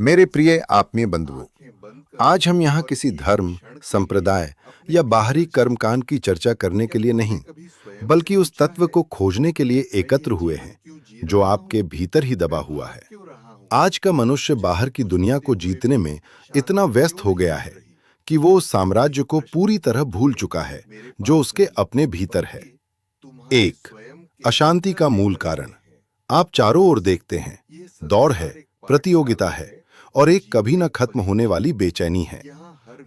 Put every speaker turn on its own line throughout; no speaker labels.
मेरे प्रिय आत्मीय बंधुओं, आज हम यहाँ किसी धर्म, संप्रदाय या बाहरी कर्मकांड की चर्चा करने के लिए नहीं, बल्कि उस तत्व को खोजने के लिए एकत्र हुए हैं, जो आपके भीतर ही दबा हुआ है। आज का मनुष्य बाहर की दुनिया को जीतने में इतना व्यस्त हो गया है कि वो उस साम्राज्य को पूरी तरह भूल चुका है, जो उसके अपने भीतर है। एक, अशांति का मूल कारण। आप चारों ओर देखते हैं, दौड़ है, प्रतियोगिता है और एक कभी न खत्म होने वाली बेचैनी है।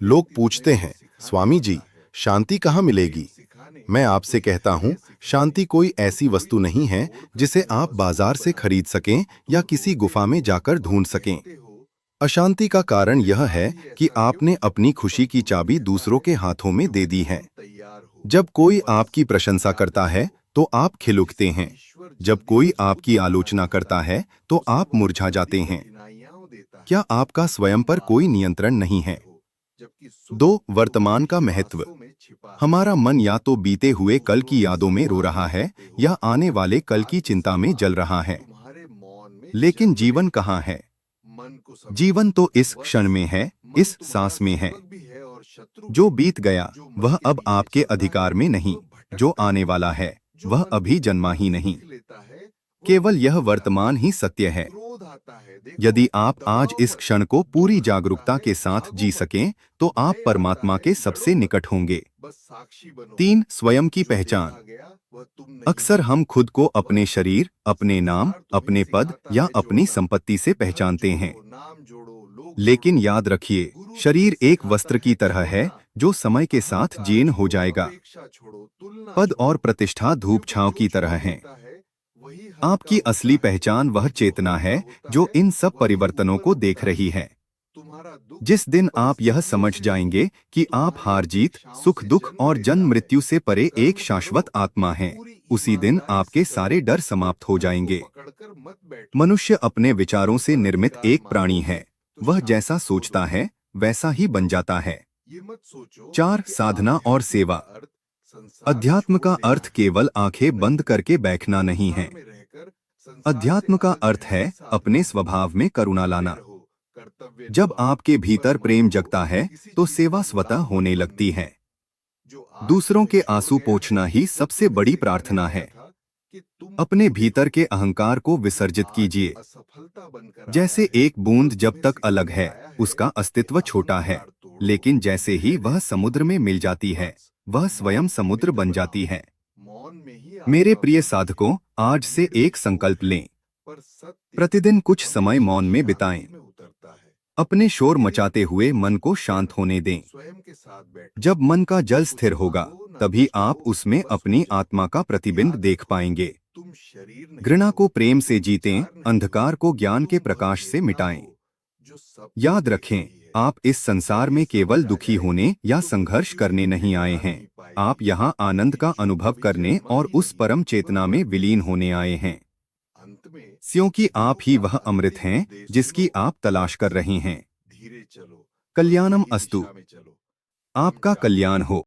लोग पूछते हैं, स्वामी जी, शांति कहाँ मिलेगी? मैं आपसे कहता हूँ, शांति कोई ऐसी वस्तु नहीं है जिसे आप बाजार से खरीद सकें या किसी गुफा में जाकर ढूंढ सकें। अशांति का कारण यह है कि आपने अपनी खुशी की चाबी दूसरों के हाथों में दे दी है। जब कोई आपकी प्रशंसा करता है तो आप खिल उठते हैं। जब कोई आपकी आलोचना करता है तो आप मुरझा जाते हैं। क्या आपका स्वयं पर कोई नियंत्रण नहीं है? 2. वर्तमान का महत्व। हमारा मन या तो बीते हुए कल की यादों में रो रहा है या आने वाले कल की चिंता में जल रहा है। लेकिन जीवन कहाँ है? जीवन तो इस क्षण में है, इस सांस में है। जो बीत गया वह अब आपके अधिकार में नहीं, जो आने वाला है वह अभी जन्मा ही नहीं। केवल यह वर्तमान ही सत्य है। यदि आप आज इस क्षण को पूरी जागरूकता के साथ जी सकें तो आप परमात्मा के सबसे निकट होंगे। 3. स्वयं की पहचान। अक्सर हम खुद को अपने शरीर, अपने नाम, अपने पद या अपनी संपत्ति से पहचानते हैं। लेकिन याद रखिए, शरीर एक वस्त्र की तरह है जो समय के साथ जीर्ण हो जाएगा। पद और प्रतिष्ठा धूप छांव की तरह हैं। आपकी असली पहचान वह चेतना है जो इन सब परिवर्तनों को देख रही है। जिस दिन आप यह समझ जाएंगे कि आप हार जीत, सुख दुख और जन्म मृत्यु से परे एक शाश्वत आत्मा हैं, उसी दिन आपके सारे डर समाप्त हो जाएंगे। मनुष्य अपने विचारों से निर्मित एक प्राणी है। वह जैसा सोचता है वैसा ही बन जाता है। 4. साधना और सेवा। अध्यात्म का अर्थ केवल आंखें बंद करके बैठना नहीं है। अध्यात्म का अर्थ है अपने स्वभाव में करुणा लाना। जब आपके भीतर प्रेम जगता है तो सेवा स्वतः होने लगती है। दूसरों के आंसू पोंछना ही सबसे बड़ी प्रार्थना है। अपने भीतर के अहंकार को विसर्जित कीजिए। जैसे एक बूंद जब तक अलग है उसका अस्तित्व छोटा है, लेकिन जैसे ही वह समुद्र में मिल जाती है वह स्वयं समुद्र बन जाती है। मेरे प्रिय साधकों, आज से एक संकल्प लें। प्रतिदिन कुछ समय मौन में बिताएं। अपने शोर मचाते हुए मन को शांत होने दें। जब मन का जल स्थिर होगा तभी आप उसमें अपनी आत्मा का प्रतिबिंब देख पाएंगे। घृणा को प्रेम से जीतें, अंधकार को ज्ञान के प्रकाश से मिटाएं। याद रखें, आप इस संसार में केवल दुखी होने या संघर्ष करने नहीं आए हैं। आप यहाँ आनंद का अनुभव करने और उस परम चेतना में विलीन होने आए हैं। क्योंकि आप ही वह अमृत हैं जिसकी आप तलाश कर रहे हैं। कल्याणम अस्तु। आपका कल्याण हो।